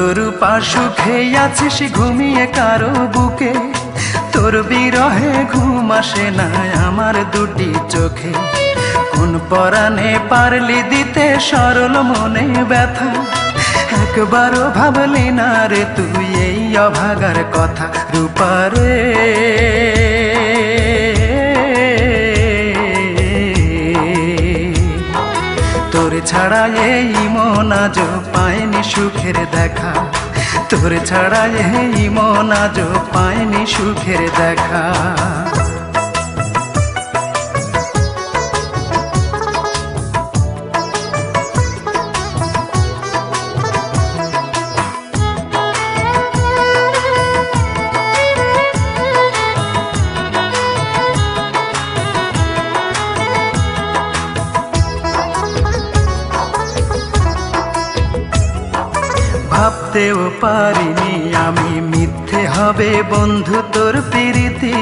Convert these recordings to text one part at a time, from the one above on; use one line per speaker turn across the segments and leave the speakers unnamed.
তোর পাশুখে আছিস ঘুমিয়ে কারো বুকে, তোর বিরহে ঘুম আসে না আমার দুটি চোখে। কোন পরাণে পারলি দিতে সরল মনে ব্যথা, একবারও ভাবলি না রে তুই এই অভাগার কথা। রূপারে তোর ছাড়া এই মন আজ পায়নি সুখের দেখা, তোর ছাড়া এই মন আজ পায়নি সুখের দেখা। ভাবতেও পারিনি আমি মিথ্যে হবে বন্ধু তোর প্রীতি।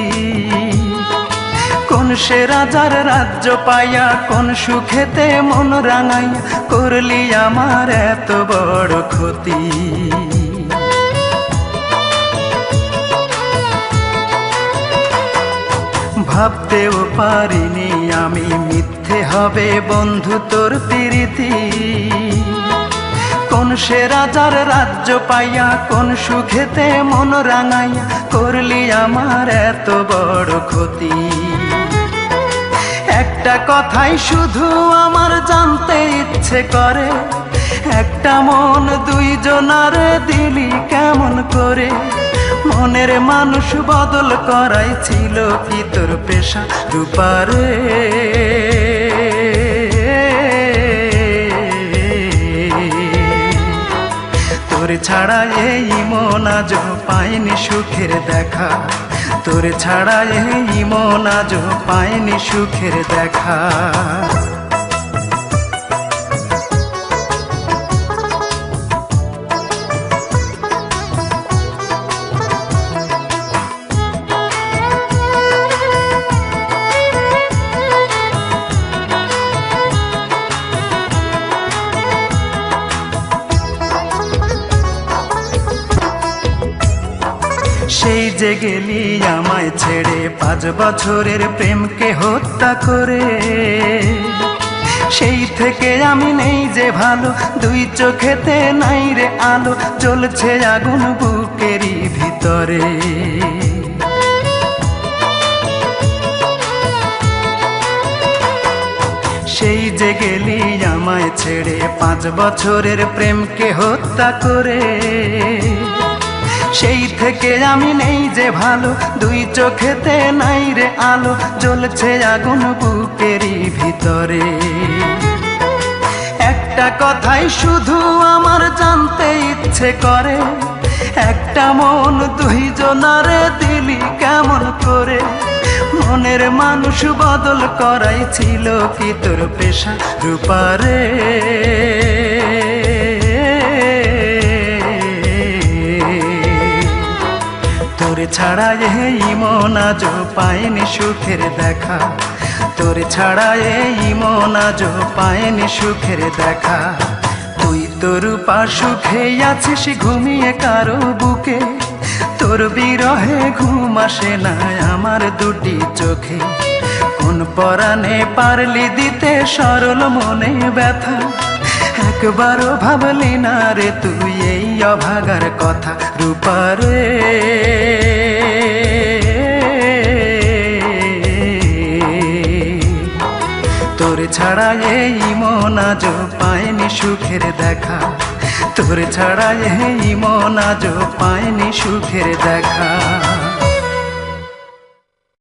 কোন সে রাজার রাজ্য পাইয়া কোন সুখেতে মন রাঙাইয়া করলি আমার এত বড় ক্ষতি। ভাবতেও পারিনি আমি মিথ্যে হবে বন্ধু তোর প্রীতি। কোন সে রাজার রাজ্য পাইয়া কোন সুখেতে মন রাঙাইয়া করলি আমার এত বড় ক্ষতি। একটা কথাই শুধু আমার জানতে ইচ্ছে করে, একটা মন দুইজনার দিলি কেমন করে? মনের মানুষ বদল করাই ছিল কি তোর পেশা? রূপারে তোর ছাড়া এই মন আজ পায়নি সুখের দেখা, তোর ছাড়া এই মন আজ পায়নি সুখের দেখা। সেই যে গেলি আমায় ছেড়ে 5 বছরের প্রেমকে হত্যা করে, সেই থেকে আমি নেই যে ভালো, দুই চোখেতে নাই রে আলো, জ্বলছে আগুন বুকেরই ভিতরে। সেই যে গেলি আমায় ছেড়ে 5 বছরের প্রেমকে হত্যা করে, সেই থেকে আমি নেই যে ভালো, দুই চোখেতে নাই রে আলো, জ্বলছে আগুন বুকেরই ভিতরে। একটা কথাই শুধু আমার জানতে ইচ্ছে করে, একটা মন দুইজনারে দিলি কেমন করে? মনের মানুষ বদল করাই ছিল কি তোর পেশা? রূপারে তোর ছাড়া এই মন আজ পায়নি সুখের দেখা, তোর ছাড়া এই মন আজ পায়নি সুখের দেখা। তুই তোর পাশুখে আছিস ঘুমিয়ে কারো বুকে, তোর বিরহে ঘুম আসে না আমার দুটি চোখে। কোন পরাণে পারলি দিতে সরল মনে ব্যথা, একবারও ভাবলি না রে তুই এই অভাগার কথা। রূপারে তোর ছাড়া এই মন আজ পায়নি সুখের দেখা, তোর ছাড়া এই মন আজ পায়নি সুখের দেখা।